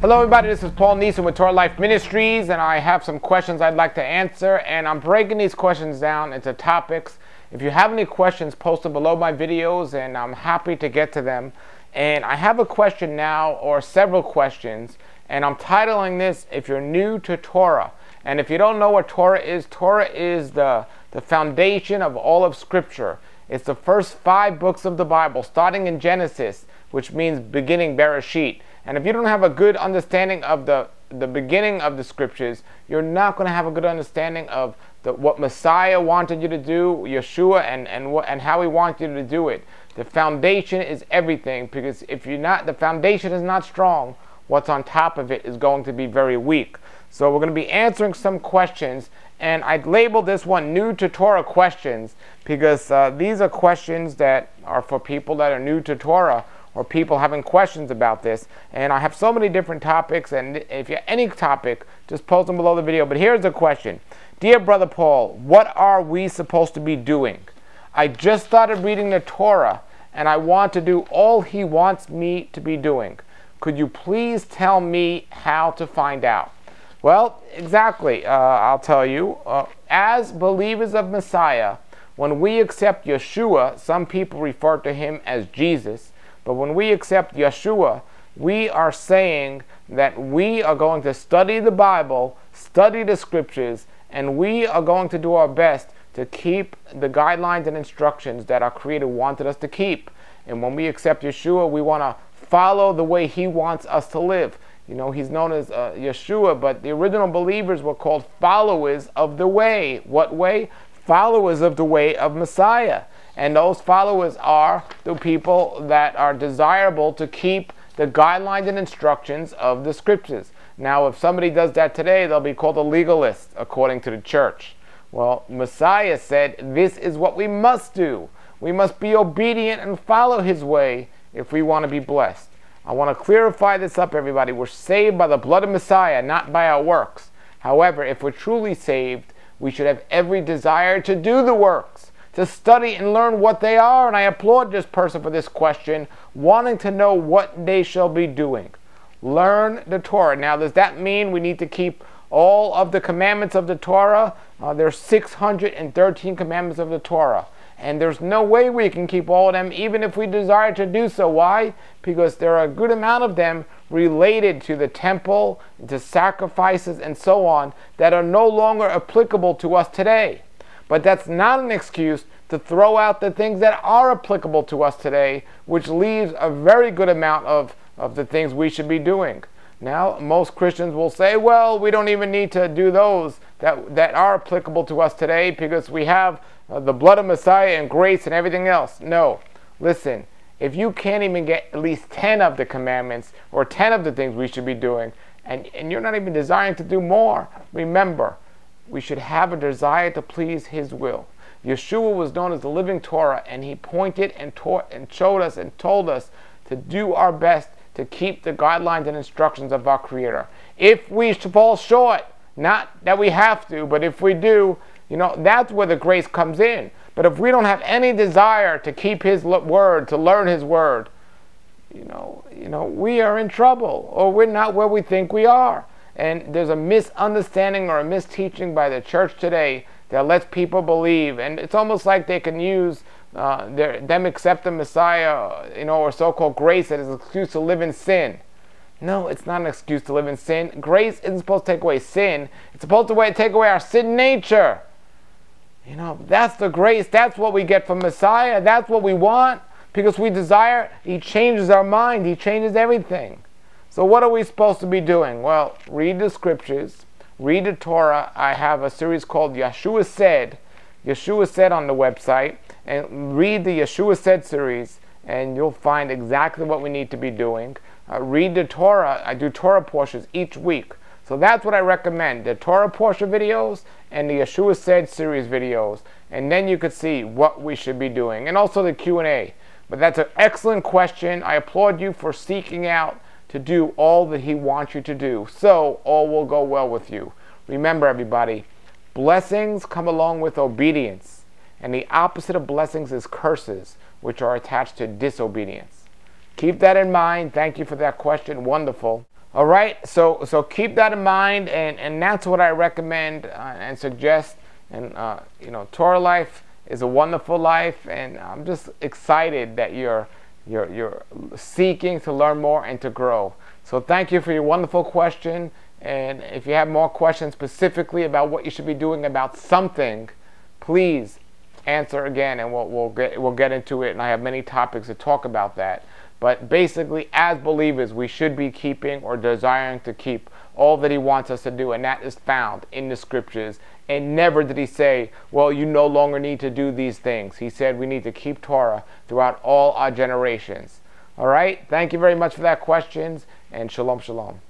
Hello everybody, this is Paul Neeson with Torah Life Ministries, and I have some questions I'd like to answer, and I'm breaking these questions down into topics. If you have any questions, post them below my videos, and I'm happy to get to them. And I have a question now, or several questions, and I'm titling this, If You're New to Torah. And if you don't know what Torah is the foundation of all of Scripture. It's the first 5 books of the Bible, starting in Genesis, which means beginning, Bereshit. And if you don't have a good understanding of the beginning of the Scriptures, you're not going to have a good understanding of what Messiah wanted you to do, Yeshua, and how he wanted you to do it. The foundation is everything, because if the foundation is not strong, what's on top of it is going to be very weak. So we're going to be answering some questions, and I'd label this one New to Torah questions, because these are questions that are for people that are new to Torah, or people having questions about this. And I have so many different topics, and if you have any topic, just post them below the video. But here's the question. Dear Brother Paul, what are we supposed to be doing? I just started reading the Torah, and I want to do all he wants me to be doing. Could you please tell me how to find out? Well, exactly. I'll tell you. As believers of Messiah, when we accept Yeshua, some people refer to him as Jesus, but when we accept Yeshua, we are saying that we are going to study the Bible, study the Scriptures, and we are going to do our best to keep the guidelines and instructions that our Creator wanted us to keep. And when we accept Yeshua, we want to follow the way he wants us to live. You know, he's known as Yeshua, but the original believers were called followers of the way. What way? Followers of the way of Messiah. And those followers are the people that are desirable to keep the guidelines and instructions of the Scriptures. Now, if somebody does that today, they'll be called a legalist, according to the church. Well, Messiah said, this is what we must do. We must be obedient and follow his way if we want to be blessed. I want to clarify this up, everybody. We're saved by the blood of Messiah, not by our works. However, if we're truly saved, we should have every desire to do the works, to study and learn what they are. And I applaud this person for this question, wanting to know what they shall be doing. Learn the Torah. Now, does that mean we need to keep all of the commandments of the Torah? There's 613 commandments of the Torah. And there's no way we can keep all of them, even if we desire to do so. Why? Because there are a good amount of them related to the temple, to sacrifices, and so on, that are no longer applicable to us today. But that's not an excuse to throw out the things that are applicable to us today, which leaves a very good amount of the things we should be doing. Now, most Christians will say, well, we don't even need to do those that are applicable to us today because we have the blood of Messiah and grace and everything else. No. Listen, if you can't even get at least 10 of the commandments or 10 of the things we should be doing, and you're not even desiring to do more, remember, we should have a desire to please his will. Yeshua was known as the living Torah, and he pointed and taught and showed us and told us to do our best to keep the guidelines and instructions of our Creator. If we fall short, not that we have to, but if we do, that's where the grace comes in. But if we don't have any desire to keep his word, to learn his word, we are in trouble, or we're not where we think we are. And there's a misunderstanding or a misteaching by the church today that lets people believe, and it's almost like they can use them accepting Messiah, or so-called grace as an excuse to live in sin. No, it's not an excuse to live in sin. Grace isn't supposed to take away sin. It's supposed to take away our sin nature. That's the grace. That's what we get from Messiah. That's what we want because we desire. He changes our mind. He changes everything. So what are we supposed to be doing? Well, read the Scriptures. Read the Torah. I have a series called Yeshua Said. Yeshua Said on the website. And read the Yeshua Said series, and you'll find exactly what we need to be doing. Read the Torah. I do Torah portions each week. So that's what I recommend, the Torah portion videos and the Yeshua Said series videos. And then you could see what we should be doing. And also the Q&A. But that's an excellent question. I applaud you for seeking out to do all that he wants you to do. So all will go well with you. Remember, everybody, blessings come along with obedience. And the opposite of blessings is curses, which are attached to disobedience. Keep that in mind. Thank you for that question. Wonderful. All right, so keep that in mind, and that's what I recommend and suggest. And Torah life is a wonderful life, and I'm just excited that you're seeking to learn more and to grow. So thank you for your wonderful question. And if you have more questions specifically about what you should be doing about something, please answer again, and we'll get into it. And I have many topics to talk about that. But basically, as believers, we should be keeping or desiring to keep all that he wants us to do, and that is found in the scriptures. And never did he say, well, you no longer need to do these things. He said we need to keep Torah throughout all our generations. All right? Thank you very much for that questions, and shalom, shalom.